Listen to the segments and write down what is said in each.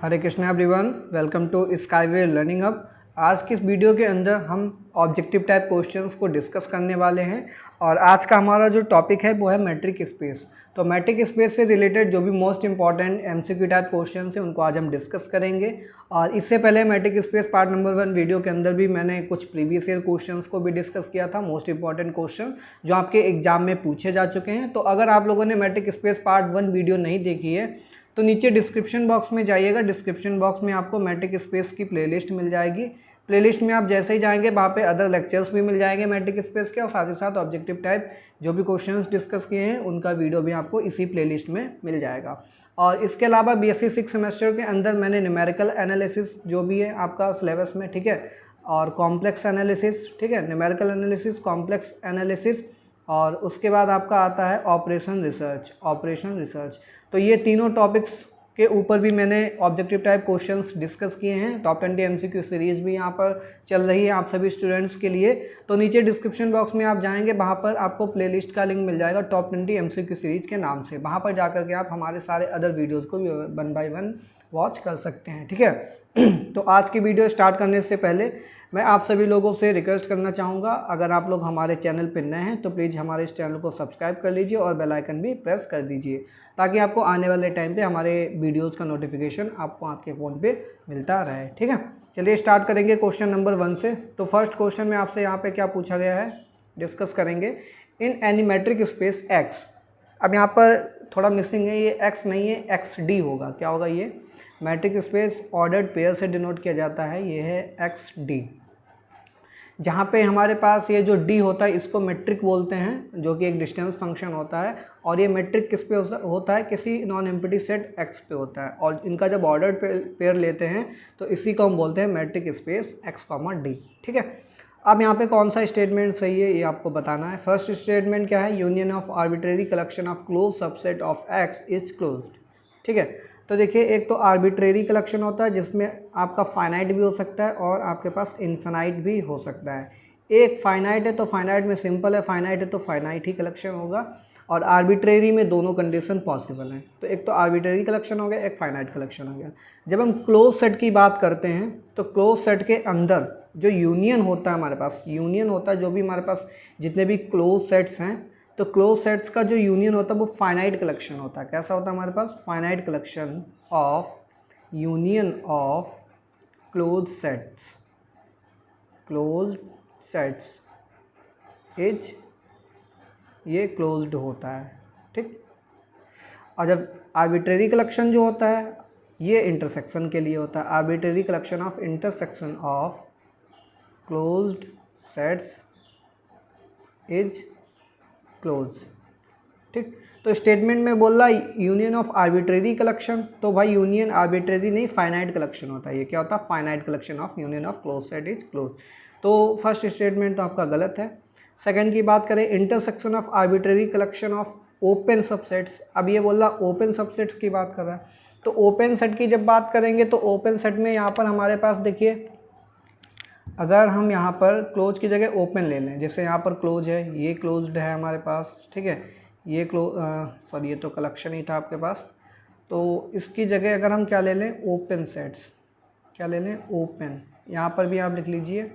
Hare Krishna everyone, welcome to skyway learning hub. आज की इस वीडियो के अंदर हम ऑब्जेक्टिव टाइप क्वेश्चंस को डिस्कस करने वाले हैं और आज का हमारा जो टॉपिक है वो है मैट्रिक स्पेस। तो मैट्रिक स्पेस से रिलेटेड जो भी most important MCQ type questions हैं उनको आज हम डिस्कस करेंगे। और इससे पहले matric space part number 1 video के अंदर भी मैंने कुछ प्रीवियस ईयर क्वेश्चंस को भी डिस्कस किया था, मोस्ट इंपॉर्टेंट क्वेश्चन जो आपके एग्जाम में पूछे जा चुके हैं। तो अगर आप लोगों ने मैट्रिक स्पेस पार्ट 1 वीडियो नहीं देखी है तो नीचे डिस्क्रिप्शन बॉक्स में जाइएगा। डिस्क्रिप्शन बॉक्स में आपको मैट्रिक स्पेस की प्लेलिस्ट मिल जाएगी। प्लेलिस्ट में आप जैसे ही जाएंगे वहाँ पे अदर लेक्चर्स भी मिल जाएंगे मैट्रिक स्पेस के, और साथ ही साथ ऑब्जेक्टिव टाइप जो भी क्वेश्चंस डिस्कस किए हैं उनका वीडियो भी आपको इसी प्लेलिस्ट में मिल जाएगा। और इसके अलावा बीएससी 6 सेमेस्टर के अंदर मैंने न्यूमेरिकल एनालिसिस जो भी है आपका सिलेबस में, ठीक है, और कॉम्प्लेक्स एनालिसिस, ठीक है, न्यूमेरिकल एनालिसिस, कॉम्प्लेक्स एनालिसिस, और उसके बाद आपका आता है ऑपरेशन रिसर्च। तो ये तीनों टॉपिक्स के ऊपर भी मैंने ऑब्जेक्टिव टाइप क्वेश्चंस डिस्कस किए हैं। टॉप 20 एमसीक्यू सीरीज़ भी यहाँ पर चल रही है आप सभी स्टूडेंट्स के लिए। तो नीचे डिस्क्रिप्शन बॉक्स में आप जाएंगे, वहाँ पर आपको प्लेलिस्ट का लिंक मिल जाएगा टॉप 20 एमसीक्यू सीरीज़ के नाम से। वहाँ पर जाकर के आप हमारे सारे अदर वीडियोज़ को भी 1 बाय 1 वॉच कर सकते हैं, ठीक है। तो आज की वीडियो स्टार्ट करने से पहले मैं आप सभी लोगों से रिक्वेस्ट करना चाहूँगा, अगर आप लोग हमारे चैनल पर नए हैं तो प्लीज़ हमारे इस चैनल को सब्सक्राइब कर लीजिए और बेल आइकन भी प्रेस कर दीजिए, ताकि आपको आने वाले टाइम पे हमारे वीडियोस का नोटिफिकेशन आपको आपके फ़ोन पे मिलता रहे, ठीक है। चलिए स्टार्ट करेंगे क्वेश्चन नंबर 1 से। तो फर्स्ट क्वेश्चन में आपसे यहाँ पे क्या पूछा गया है डिस्कस करेंगे। In any matric space x, अब यहाँ पर थोड़ा मिसिंग है, ये एक्स नहीं है एक्स डी होगा। क्या होगा ये? मैट्रिक स्पेस ऑर्डर्ड पेयर से डिनोट किया जाता है, ये है एक्स डी। जहाँ पे हमारे पास ये जो d होता है इसको मेट्रिक बोलते हैं, जो कि एक डिस्टेंस फंक्शन होता है। और ये मेट्रिक किस पे होता है? किसी नॉन एम्प्टी सेट x पे होता है। और इनका जब ऑर्डर पेयर लेते हैं तो इसी को हम बोलते हैं मैट्रिक स्पेस x, d, ठीक है। अब यहाँ पे कौन सा स्टेटमेंट सही है ये आपको बताना है। फर्स्ट स्टेटमेंट क्या है? Union of arbitrary collection of close subset of x is closed, ठीक है। तो देखिए, एक तो आर्बिट्रेरी कलेक्शन होता है जिसमें आपका फाइनाइट भी हो सकता है और आपके पास इन्फिनाइट भी हो सकता है। एक फाइनाइट है तो फाइनाइट में सिंपल है, फाइनाइट है तो फाइनाइट ही कलेक्शन होगा, और आर्बिट्रेरी में दोनों कंडीशन पॉसिबल हैं। तो एक तो आर्बिट्रेरी कलेक्शन हो गया, एक फाइनाइट कलेक्शन हो गया। जब हम क्लोज सेट की बात करते हैं तो क्लोज सेट के अंदर जो यूनियन होता है, हमारे पास यूनियन होता है, जो भी हमारे पास जितने भी क्लोज सेट्स हैं, तो क्लोज सेट्स का जो यूनियन होता है वो फाइनाइट कलेक्शन होता है। कैसा होता है हमारे पास? Finite collection of union of close sets is, ये क्लोज्ड होता है, ठीक। और जब आर्बिट्रेरी कलेक्शन जो होता है ये इंटरसेक्शन के लिए होता है। Arbitrary collection of intersection of closed sets is close, ठीक। तो स्टेटमेंट में बोल रहा यूनियन ऑफ आर्बिट्रेरी कलेक्शन, तो भाई यूनियन आर्बिट्रेरी नहीं, फाइनाइट कलेक्शन होता है। ये क्या होता है? Finite collection of union of close set is close. तो फर्स्ट स्टेटमेंट तो आपका गलत है। सेकंड की बात करें, intersection of arbitrary collection of open subsets. अब ये बोल रहा ओपन सबसेट्स की बात कर रहा है, तो ओपन सेट की जब बात करेंगे तो ओपन सेट में यहाँ पर हमारे पास देखिए, अगर हम यहाँ पर क्लोज की जगह ओपन ले लें, जैसे यहाँ पर क्लोज है, ये क्लोज्ड है हमारे पास, ठीक है, ये सॉरी ये तो कलेक्शन ही था आपके पास। तो इसकी जगह अगर हम क्या ले लें? Open sets. क्या ले लें? ओपन। यहाँ पर भी आप लिख लीजिए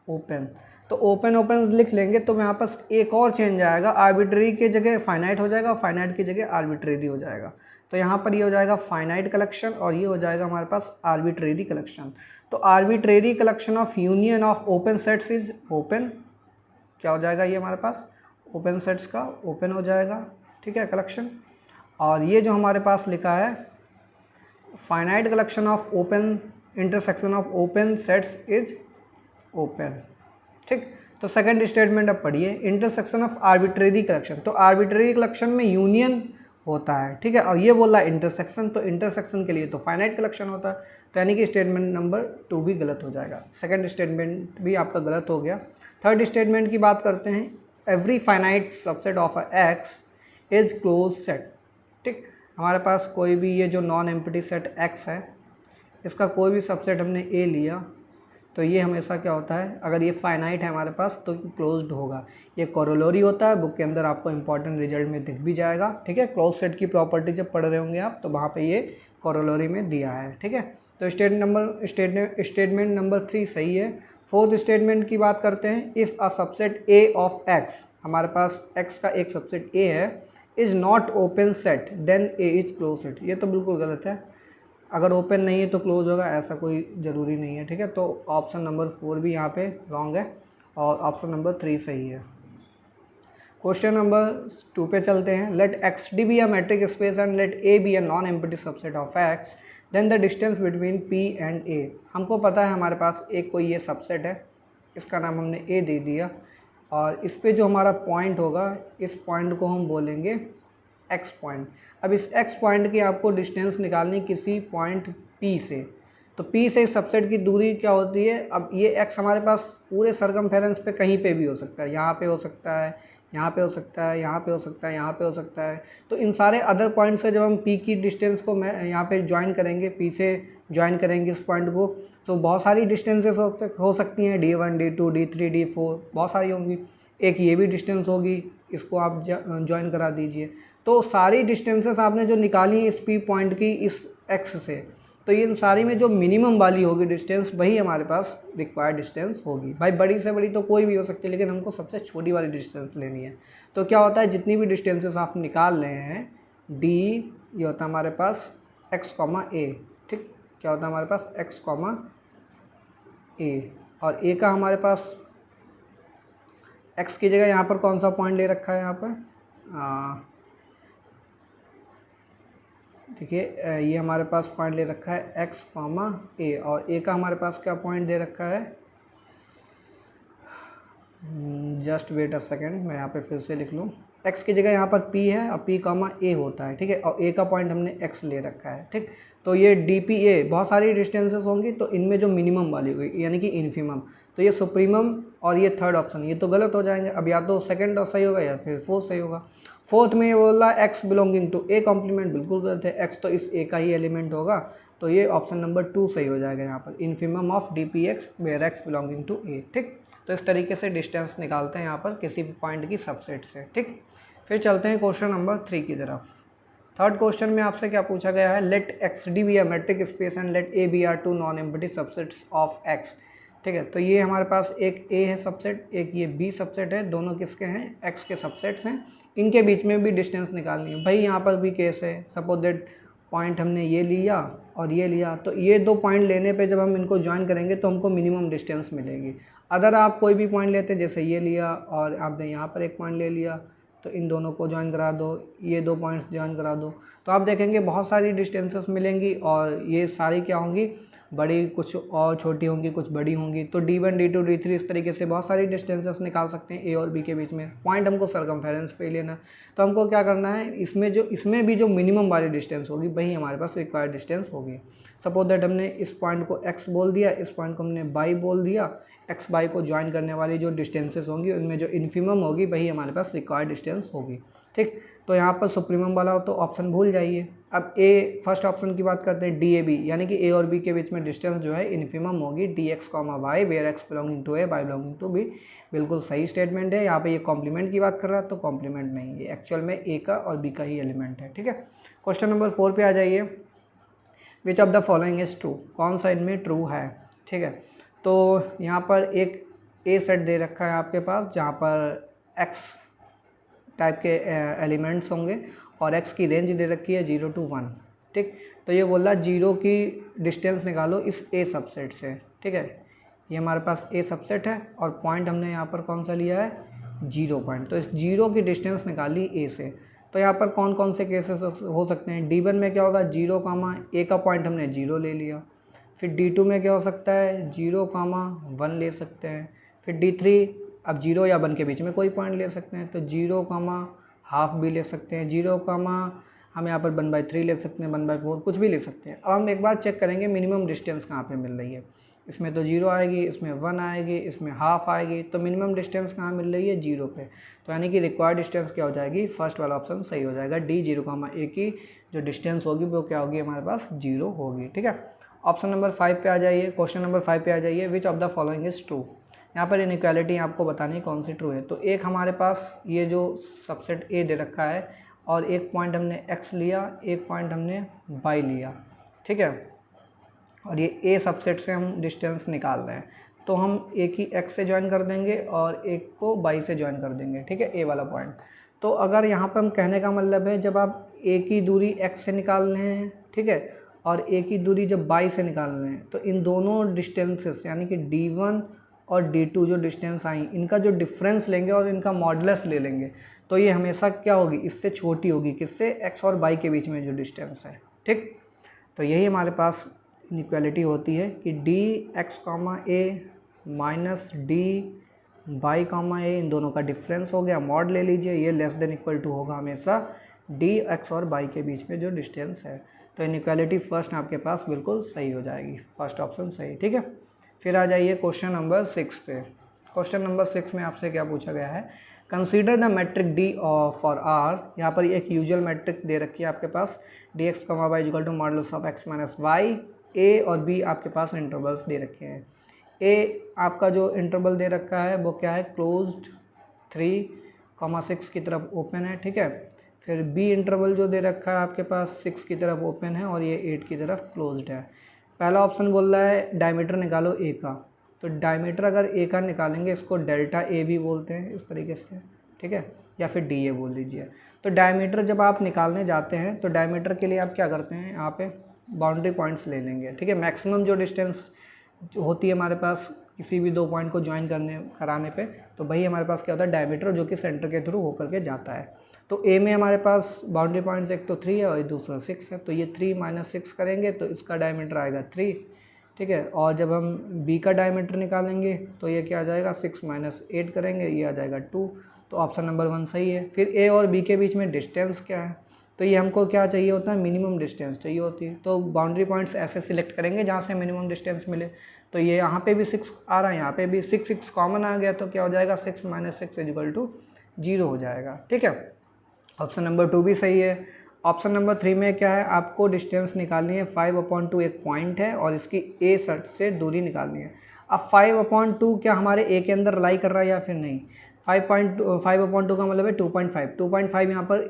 ओपन। तो ओपन लिख लेंगे तो यहाँ पास एक और चेंज आएगा, आर्बिट्रेरी की जगह फाइनाइट हो जाएगा, फाइनाइट की जगह आर्बिट्रेरी हो जाएगा। तो यहाँ पर ये हो जाएगा फाइनाइट कलेक्शन और ये हो जाएगा हमारे पास आर्बिट्रेरी कलेक्शन। तो arbitrary collection of union of open sets is open. क्या हो जाएगा ये हमारे पास? ओपन सेट्स का ओपन हो जाएगा, ठीक है, कलेक्शन। और ये जो हमारे पास लिखा है finite collection of open intersection of open sets is open, ठीक। तो सेकंड स्टेटमेंट अब पढ़िए, इंटरसेक्शन ऑफ आर्बिट्रेरी कलेक्शन। तो आर्बिट्रेरी कलेक्शन में यूनियन होता है, ठीक है, और ये बोल रहा है इंटरसेक्शन, तो इंटरसेक्शन के लिए तो फाइनाइट कलेक्शन होता है। तो यानी कि स्टेटमेंट नंबर 2 भी गलत हो जाएगा। सेकंड स्टेटमेंट भी आपका गलत हो गया। थर्ड स्टेटमेंट की बात करते हैं, every finite subset of x is close set, ठीक। हमारे पास कोई भी ये जो नॉन एम्प्टी सेट एक्स है, इसका कोई भी सबसेट हमने ए लिया तो ये हमेशा क्या होता है, अगर ये फाइनाइट है हमारे पास तो क्लोज्ड होगा। ये कोरोलरी होता है, बुक के अंदर आपको इंपॉर्टेंट रिजल्ट में दिख भी जाएगा, ठीक है। क्लोज सेट की प्रॉपर्टी जब पढ़ रहे होंगे आप तो वहाँ पे ये कोरोलरी में दिया है, ठीक है। तो स्टेटमेंट नंबर 3 सही है। फोर्थ स्टेटमेंट की बात करते हैं, if a subset A of X, हमारे पास एक्स का एक सबसेट ए है, is not open set then A is close set. ये तो बिल्कुल गलत है, अगर ओपन नहीं है तो क्लोज होगा, ऐसा कोई ज़रूरी नहीं है, ठीक है। तो ऑप्शन नंबर 4 भी यहाँ पे रॉन्ग है और ऑप्शन नंबर 3 सही है। क्वेश्चन नंबर 2 पे चलते हैं। Let X D be a metric space and let A be a non empty subset of X, then the distance between p and A. हमको पता है हमारे पास एक कोई ये सबसेट है, इसका नाम हमने ए दे दिया, और इस पे जो हमारा पॉइंट होगा, इस पॉइंट को हम बोलेंगे एक्स पॉइंट। अब इस एक्स पॉइंट की आपको डिस्टेंस निकालनी किसी पॉइंट पी से, तो पी से इस सबसेट की दूरी क्या होती है। अब ये एक्स हमारे पास पूरे सरकमफेरेंस पे कहीं पे भी हो सकता है, यहाँ पे हो सकता है, यहाँ पे हो सकता है, यहाँ पे हो सकता है, यहाँ पे हो सकता है। तो इन सारे अदर पॉइंट से जब हम पी की डिस्टेंस को मैं यहाँ पे ज्वाइन करेंगे, पी से ज्वाइन करेंगे इस पॉइंट को, तो बहुत सारी डिस्टेंसेस हो सकती हैं, D1 D2 D3 D4 बहुत सारी होंगी। एक ये भी डिस्टेंस होगी, इसको आप ज्वाइन करा दीजिए। तो सारी डिस्टेंसेस आपने जो निकाली इस पी पॉइंट की इस एक्स से, तो इन सारी में जो मिनिमम वाली होगी डिस्टेंस, वही हमारे पास रिक्वायर्ड डिस्टेंस होगी। भाई बड़ी से बड़ी तो कोई भी हो सकती है, लेकिन हमको सबसे छोटी वाली डिस्टेंस लेनी है। तो क्या होता है, जितनी भी डिस्टेंसेस आप निकाल रहे हैं, डी ये होता है हमारे पास एक्स कॉमा ए, ठीक। क्या होता है हमारे पास एक्स कॉमा ए, और ए का हमारे पास एक्स की जगह यहाँ पर कौन सा पॉइंट ले रखा है, यहाँ पर देखिए ये हमारे पास पॉइंट ले रखा है एक्स कॉमा ए, और ए का हमारे पास क्या पॉइंट दे रखा है, जस्ट वेट अ सेकेंड, मैं यहाँ पे फिर से लिख लूँ। एक्स की जगह यहाँ पर पी है और पी कॉमा ए होता है, ठीक है, और ए का पॉइंट हमने एक्स ले रखा है, ठीक। तो ये डी पी ए बहुत सारी डिस्टेंसेस होंगी, तो इनमें जो मिनिमम वाली होगी यानी कि इन्फिमम, तो ये सुप्रीमम और ये थर्ड ऑप्शन ये तो गलत हो जाएंगे। अब या तो सेकंड सही होगा या फिर फोर्थ सही होगा। फोर्थ में ये बोल रहा है X belonging to A complement, बिल्कुल गलत है, एक्स तो इस ए का ही एलिमेंट होगा, तो ये ऑप्शन नंबर 2 सही हो जाएगा यहाँ पर, infimum of d p x where x belonging to A, ठीक। तो इस तरीके से डिस्टेंस निकालते हैं यहाँ पर किसी भी पॉइंट की सबसेट से, ठीक। फिर चलते हैं क्वेश्चन नंबर 3 की तरफ। थर्ड क्वेश्चन में आपसे क्या पूछा गया है, let X D be a metric space and let A B are two non empty subsets of X, ठीक है। तो ये हमारे पास एक ए है सबसेट, एक ये बी सबसेट है, दोनों किसके हैं, एक्स के सबसेट्स हैं। इनके बीच में भी डिस्टेंस निकालनी है। भाई यहाँ पर भी केस है, सपोज दैट पॉइंट हमने ये लिया और ये लिया, तो ये दो पॉइंट लेने पे जब हम इनको ज्वाइन करेंगे तो हमको मिनिमम डिस्टेंस मिलेगी। अगर आप कोई भी पॉइंट लेते, जैसे ये लिया और आपने यहाँ पर एक पॉइंट ले लिया, तो इन दोनों को ज्वाइन करा दो, ये दो पॉइंट्स ज्वाइन करा दो, तो आप देखेंगे बहुत सारी डिस्टेंसेस मिलेंगी, और ये सारी क्या होंगी, बड़ी, कुछ और छोटी होंगी, कुछ बड़ी होंगी। तो D1 D2 D3 इस तरीके से बहुत सारी डिस्टेंसेस निकाल सकते हैं ए और बी के बीच में। पॉइंट हमको सरकमफेरेंस पे लेना, तो हमको क्या करना है, इसमें भी जो मिनिमम वाली डिस्टेंस होगी वही हमारे पास रिक्वायर्ड डिस्टेंस होगी। सपोज दैट हमने इस पॉइंट को एक्स बोल दिया, इस पॉइंट को हमने बाई बोल दिया, एक्स बाई को ज्वाइन करने वाली जो डिस्टेंसेस होंगी उनमें जो इन्फिमम होगी वही हमारे पास रिक्वायर्ड डिस्टेंस होगी, ठीक। तो यहाँ पर सुप्रीमम वाला हो तो ऑप्शन भूल जाइए। अब ए फर्स्ट ऑप्शन की बात करते हैं, डी ए बी, यानी कि ए और बी के बीच में डिस्टेंस जो है इन्फिमम होगी D X comma Y where x belonging to A Y belonging to B, बिल्कुल सही स्टेटमेंट है। यहाँ पे ये कॉम्प्लीमेंट की बात कर रहा है, तो कॉम्प्लीमेंट नहीं, ये एक्चुअल में ए का और बी का ही एलिमेंट है, ठीक है। क्वेश्चन नंबर 4 पे आ जाइए। Which of the following is true, कौन सा इनमें ट्रू है, ठीक है। तो यहाँ पर एक ए सेट दे रखा है आपके पास, जहाँ पर एक्स टाइप के एलिमेंट्स होंगे और एक्स की रेंज दे रखी है 0 to 1, ठीक। तो ये बोल रहा है 0 की डिस्टेंस निकालो इस ए सबसेट से, ठीक है। ये हमारे पास ए सबसेट है और पॉइंट हमने यहाँ पर कौन सा लिया है, 0 पॉइंट। तो इस 0 की डिस्टेंस निकाली ए से। तो यहाँ पर कौन कौन से केसेस हो सकते हैं, D1 में क्या होगा, 0 कामा ए का पॉइंट हमने 0 ले लिया। फिर D2 में क्या हो सकता है, 0 कामा 1 ले सकते हैं। फिर D3, अब 0 या 1 के बीच में कोई पॉइंट ले सकते हैं, तो 0 कामा हाफ भी ले सकते हैं, 0 कामा हम यहाँ पर 1/3 ले सकते हैं, 1/4 कुछ भी ले सकते हैं। अब हम एक बार चेक करेंगे मिनिमम डिस्टेंस कहाँ पे मिल रही है। इसमें तो 0 आएगी, इसमें 1 आएगी, इसमें हाफ आएगी, तो मिनिमम डिस्टेंस कहाँ मिल रही है, 0 पे। तो यानी कि रिक्वायर्ड डिस्टेंस क्या हो जाएगी, फर्स्ट वाला ऑप्शन सही हो जाएगा, D 0, A की जो डिस्टेंस होगी वो क्या होगी हमारे पास 0 होगी, ठीक है। ऑप्शन नंबर 5 पे आ जाइए, क्वेश्चन नंबर 5 पे आ जाइए। Which of the following is true. यहाँ पर इनइक्वालिटी आपको बतानी कौन सी ट्रू है। तो एक हमारे पास ये जो सबसेट ए दे रखा है और एक पॉइंट हमने x लिया, एक पॉइंट हमने y लिया, ठीक है, और ये ए सबसेट से हम डिस्टेंस निकाल रहे हैं। तो हम एक ही x से ज्वाइन कर देंगे और एक को y से ज्वाइन कर देंगे, ठीक है, ए वाला पॉइंट। तो अगर यहाँ पर हम कहने का मतलब है जब आप एक ही दूरी x से निकाल रहे हैं, ठीक है, और एक ही दूरी जब y से निकाल रहे हैं, तो इन दोनों डिस्टेंसेस यानी कि d1 और d2 जो डिस्टेंस आई, इनका जो डिफरेंस लेंगे और इनका मॉडुलस ले लेंगे, तो ये हमेशा क्या होगी, इससे छोटी होगी, किससे, x और y के बीच में जो डिस्टेंस है, ठीक। तो यही हमारे पास इनइक्वालिटी होती है कि dx, a minus dy, a इन दोनों का डिफरेंस हो गया, मॉड ले लीजिए, ये लेस देन इक्वल टू होगा हमेशा dx और y के बीच में जो डिस्टेंस है। तो इनइक्वालिटी फर्स्ट आपके पास बिल्कुल सही हो जाएगी, फर्स्ट ऑप्शन सही, ठीक है। फिर आ जाइए क्वेश्चन नंबर 6 पे। क्वेश्चन नंबर 6 में आपसे क्या पूछा गया है, consider the metric d for R. यहाँ पर एक यूजुअल मैट्रिक दे रखी है आपके पास, dx, y equal to modulus of x minus y. A और बी आपके पास इंटरवल्स दे रखे हैं। ए आपका जो इंटरवल दे रखा है वो क्या है, क्लोज्ड 3,6 की तरफ ओपन है, ठीक है। फिर बी इंटरवल जो दे रखा है आपके पास 6 की तरफ ओपन है और ये 8 की तरफ क्लोज्ड है। पहला ऑप्शन बोल रहा है डायमीटर निकालो ए का। तो डायमीटर अगर ए का निकालेंगे, इसको डेल्टा ए भी बोलते हैं इस तरीके से, ठीक है, या फिर डी ए बोल दीजिए। तो डायमीटर जब आप निकालने जाते हैं तो डायमीटर के लिए आप क्या करते हैं, यहाँ पे बाउंड्री पॉइंट्स ले लेंगे, ठीक है। मैक्सिमम जो डिस्टेंस होती है हमारे पास किसी भी दो पॉइंट को ज्वाइन कराने पे, तो वही हमारे पास क्या होता है, डायमीटर, जो कि सेंटर के थ्रू होकर के जाता है। तो ए में हमारे पास बाउंड्री पॉइंट्स एक तो 3 है और दूसरा 6 है। तो ये 3 माइनस 6 करेंगे तो इसका डायमीटर आएगा 3, ठीक है। और जब हम बी का डायमीटर निकालेंगे तो ये क्या आ जाएगा, 6 माइनस 8 करेंगे, ये आ जाएगा 2। तो ऑप्शन नंबर 1 सही है। फिर ए और बी के बीच में डिस्टेंस क्या है, तो ये हमको क्या चाहिए होता है, मिनिमम डिस्टेंस चाहिए होती है। तो बाउंड्री पॉइंट्स ऐसे सिलेक्ट करेंगे जहाँ से मिनिमम डिस्टेंस मिले। तो ये यहाँ पे भी 6 आ रहा है, यहाँ पे भी 6 कॉमन आ गया, तो क्या हो जाएगा, 6 माइनस 6 इक्वल टू 0 हो जाएगा, ठीक है। ऑप्शन नंबर 2 भी सही है। ऑप्शन नंबर 3 में क्या है, आपको डिस्टेंस निकालनी है 5/2, एक पॉइंट है और इसकी ए सेट से दूरी निकालनी है। अब 5/2 क्या हमारे ए के अंदर लाई कर रहा है या फिर नहीं। 5/2 का मतलब है 2.5। 2.5 यहाँ पर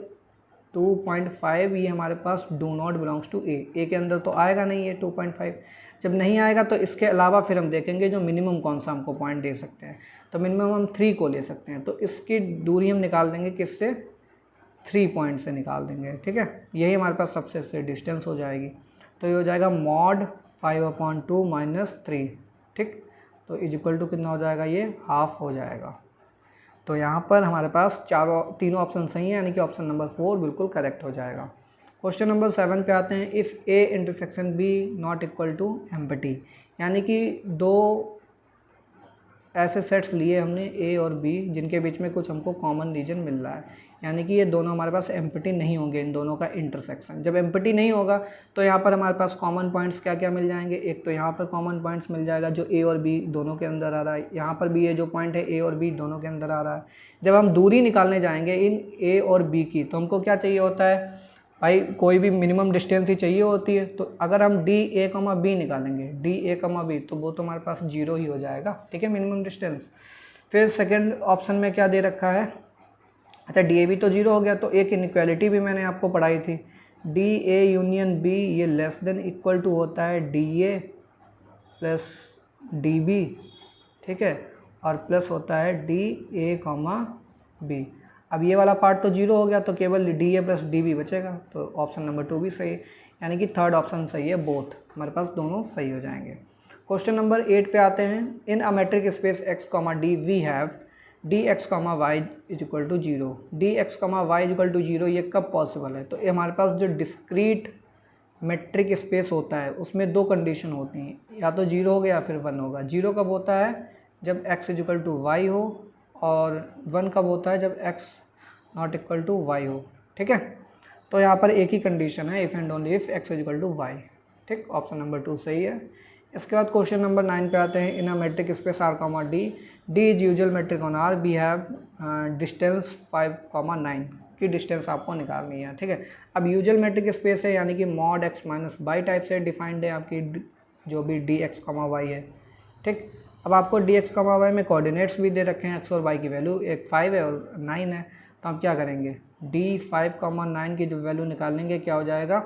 2.5 ये हमारे पास डू नॉट बिलोंग्स टू ए के अंदर तो आएगा नहीं ये 2.5। जब नहीं आएगा तो इसके अलावा फिर हम देखेंगे जो मिनिमम कौन सा हमको पॉइंट दे सकते हैं। तो मिनिमम हम 3 को ले सकते हैं, तो इसकी दूरी हम निकाल देंगे किससे, 3 पॉइंट से निकाल देंगे, ठीक है। यही हमारे पास सबसे से डिस्टेंस हो जाएगी। तो ये हो जाएगा मॉड 5/2 माइनस 3, ठीक। तो इज इक्वल टू कितना हो जाएगा, ये हाफ हो जाएगा। तो यहाँ पर हमारे पास तीनों ऑप्शन सही हैं, यानी कि ऑप्शन नंबर 4 बिल्कुल करेक्ट हो जाएगा। क्वेश्चन नंबर 7 पे आते हैं। If A intersection B not equal to empty, यानी कि दो ऐसे सेट्स लिए हमने ए और बी जिनके बीच में कुछ हमको कॉमन रीजन मिल रहा है, यानी कि ये दोनों हमारे पास एम्प्टी नहीं होंगे, इन दोनों का इंटरसेक्शन। जब एम्प्टी नहीं होगा तो यहाँ पर हमारे पास कॉमन पॉइंट्स क्या क्या मिल जाएंगे, एक तो यहाँ पर कॉमन पॉइंट्स मिल जाएगा जो ए और बी दोनों के अंदर आ रहा है, यहाँ पर भी ये जो पॉइंट है ए और बी दोनों के अंदर आ रहा है। जब हम दूरी निकालने जाएंगे इन ए और बी की, तो हमको क्या चाहिए होता है भाई, कोई भी मिनिमम डिस्टेंस ही चाहिए होती है। तो अगर हम डी ए कमा बी निकालेंगे, डी ए कमा बी, तो वो तो हमारे पास 0 ही हो जाएगा, ठीक है, मिनिमम डिस्टेंस। फिर सेकंड ऑप्शन में क्या दे रखा है, अच्छा डी ए बी तो 0 हो गया। तो एक इनइक्वालिटी भी मैंने आपको पढ़ाई थी, डी ए यूनियन बी, ये लेस देन इक्वल टू होता है D A plus D B, ठीक है, और प्लस होता है डी ए कॉमा बी। अब ये वाला पार्ट तो 0 हो गया, तो केवल D A plus D B बचेगा। तो ऑप्शन नंबर 2 भी सही है, यानी कि थर्ड ऑप्शन सही है, बोथ हमारे पास दोनों सही हो जाएंगे। क्वेश्चन नंबर 8 पे आते हैं। In a metric space x, d we have dx, y is equal to 0। dx, y is equal to 0 ये कब पॉसिबल है, तो ये हमारे पास जो डिस्क्रीट मेट्रिक स्पेस होता है उसमें दो कंडीशन होती हैं, या तो 0 होगा या फिर 1 होगा। 0 कब होता है, जब x is equal to Y हो, और 1 कब होता है, जब x not equal to Y हो, ठीक है। तो यहाँ पर एक ही कंडीशन है, if and only if x is equal to Y, ठीक। ऑप्शन नंबर 2 सही है। इसके बाद क्वेश्चन नंबर 9 पे आते हैं। In a metric space r, d is usual metric on r, we have distance 5,9 की डिस्टेंस आपको निकालनी है, ठीक है। अब यूजुअल मेट्रिक स्पेस है, यानी कि mod x minus by type से डिफाइंड है आपकी जो भी डी एक्स कॉमा वाई है, ठीक। अब आपको डी एक्स कॉमा वाई में कोऑर्डिनेट्स भी दे रखे हैं, एक्स और वाई की वैल्यू, एक 5 है और 9 है। तो हम क्या करेंगे, डी 5,9 की जो वैल्यू निकालेंगे क्या हो जाएगा,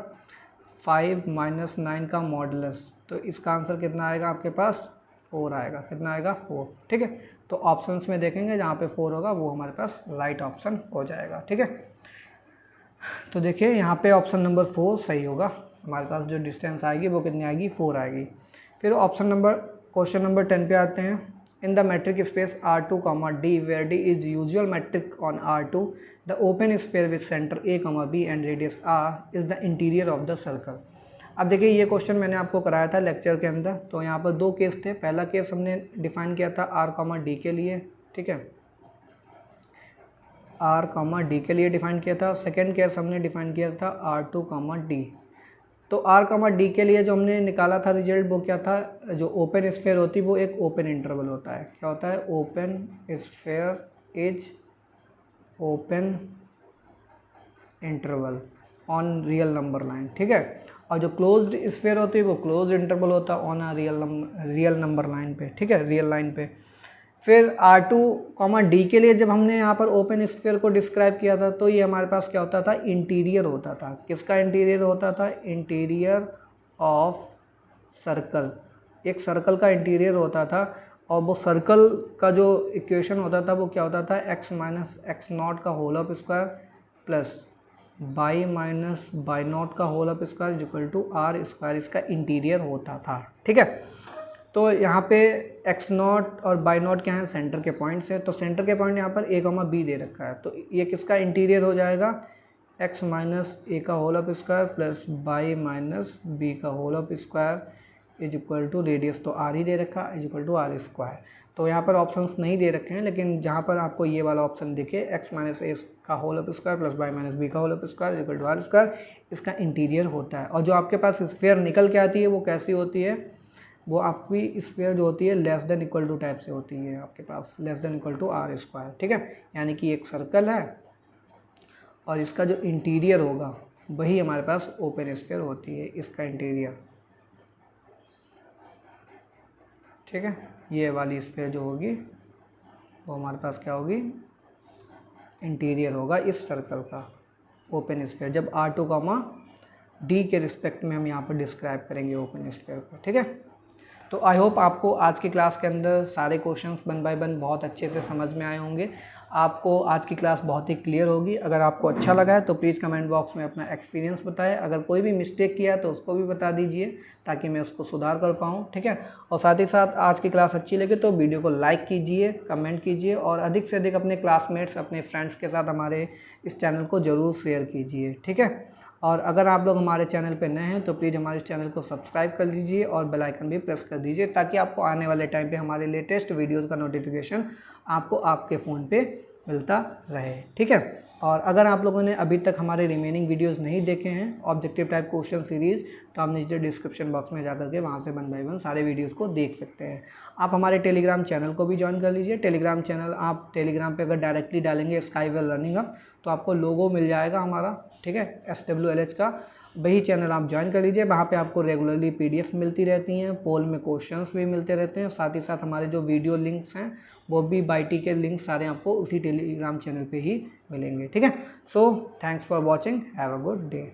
5 - 9 का मॉडुलस। तो इसका आंसर कितना आएगा आपके पास, 4 आएगा। कितना आएगा, 4, ठीक है। तो ऑप्शंस में देखेंगे जहाँ पे 4 होगा वो हमारे पास राइट ऑप्शन हो जाएगा, ठीक है। तो देखिए यहाँ पे ऑप्शन नंबर 4 सही होगा। हमारे पास जो डिस्टेंस आएगी वो कितनी आएगी, 4 आएगी। फिर क्वेश्चन नंबर 10 पे आते हैं। In the matric space R2, D where D is usual metric on R2, the open sphere with center A, B and radius R is the interior of the circle। अब देखिए ये question मैंने आपको कराया था लेक्चर के अंदर। तो यहाँ पर 2 केस थे। पहला केस हमने डिफाइन किया था R, D के लिए, ठीक है, R, D के लिए डिफाइन किया था। सेकेंड केस हमने डिफाइन किया था R2, D। तो R, D के लिए जो हमने निकाला था रिजल्ट वो क्या था, जो ओपन स्फेयर होती है वो एक ओपन इंटरवल होता है। क्या होता है, open sphere is open interval on real number line, ठीक है। और जो क्लोज्ड स्फेयर होती है वो क्लोज्ड इंटरवल होता है on a real number line पे, ठीक है, रियल लाइन पे। फिर R2, D के लिए जब हमने यहाँ पर ओपन स्फीयर को डिस्क्राइब किया था तो ये हमारे पास क्या होता था, इंटीरियर होता था। किसका इंटीरियर होता था, इंटीरियर ऑफ सर्कल। एक सर्कल का इंटीरियर होता था और वो सर्कल का जो इक्वेशन होता था वो क्या होता था, x - x0 का whole of square plus y - y0 का whole of square is equal to r square. इसका इंटीरियर होता था, ठीक है। तो यहाँ पे x0 और y0 क्या है, सेंटर के पॉइंट्स है। तो सेंटर के पॉइंट यहाँ पर a, b दे रखा है। तो ये किसका इंटीरियर हो जाएगा, x - a का whole of square plus y - b का whole of square is equal to radius तो r ही दे रखा है, is equal to r square. तो यहाँ पर ऑप्शंस नहीं दे रखे हैं, लेकिन जहाँ पर आपको ये वाला ऑप्शन दिखे x - a का whole of square plus y - b का whole of square is equal to r square, इसका इंटीरियर होता है। और जो आपके पास स्फीयर निकल के आती है वो कैसी होती है, वो आपकी स्फीयर जो होती है less than equal to type से होती है आपके पास, less than equal to r square, ठीक है। यानी कि एक सर्कल है और इसका जो इंटीरियर होगा वही हमारे पास ओपन स्फीयर होती है, इसका इंटीरियर, ठीक है। ये वाली स्फीयर जो होगी वो हमारे पास क्या होगी, इंटीरियर होगा इस सर्कल का, ओपन स्फीयर। जब R2, D के रिस्पेक्ट में हम यहाँ पर डिस्क्राइब करेंगे ओपन स्फीयर को, ठीक है। तो आई होप आपको आज की क्लास के अंदर सारे क्वेश्चंस 1 बाय 1 बहुत अच्छे से समझ में आए होंगे। आपको आज की क्लास बहुत ही क्लियर होगी। अगर आपको अच्छा लगा है तो प्लीज़ कमेंट बॉक्स में अपना एक्सपीरियंस बताएं। अगर कोई भी मिस्टेक किया है तो उसको भी बता दीजिए ताकि मैं उसको सुधार कर पाऊँ, ठीक है। और साथ ही साथ आज की क्लास अच्छी लगे तो वीडियो को लाइक कीजिए, कमेंट कीजिए और अधिक से अधिक अपने क्लासमेट्स, अपने फ्रेंड्स के साथ हमारे इस चैनल को ज़रूर शेयर कीजिए, ठीक है। और अगर आप लोग हमारे चैनल पर नए हैं तो प्लीज़ हमारे इस चैनल को सब्सक्राइब कर लीजिए और बेल आइकन भी प्रेस कर दीजिए ताकि आपको आने वाले टाइम पे हमारे लेटेस्ट वीडियोस का नोटिफिकेशन आपको आपके फ़ोन पे मिलता रहे, ठीक है। और अगर आप लोगों ने अभी तक हमारे रिमेनिंग वीडियोस नहीं देखे हैं ऑब्जेक्टिव टाइप क्वेश्चन सीरीज़, तो आप नीचे डिस्क्रिप्शन बॉक्स में जाकर के वहाँ से 1 बाय 1 सारे वीडियोस को देख सकते हैं। आप हमारे टेलीग्राम चैनल को भी ज्वाइन कर लीजिए। टेलीग्राम चैनल आप टेलीग्राम पे अगर डायरेक्टली डालेंगे स्काईवेल लर्निंग हब तो आपको लोगो मिल जाएगा हमारा, ठीक है, SWLH का। वही चैनल आप ज्वाइन कर लीजिए। वहाँ पे आपको रेगुलरली PDF मिलती रहती हैं, पोल में क्वेश्चंस भी मिलते रहते हैं। साथ ही साथ हमारे जो वीडियो लिंक्स हैं वो भी बाईटी के लिंक सारे आपको उसी टेलीग्राम चैनल पे ही मिलेंगे, ठीक है। So thanks for watching, have a good day.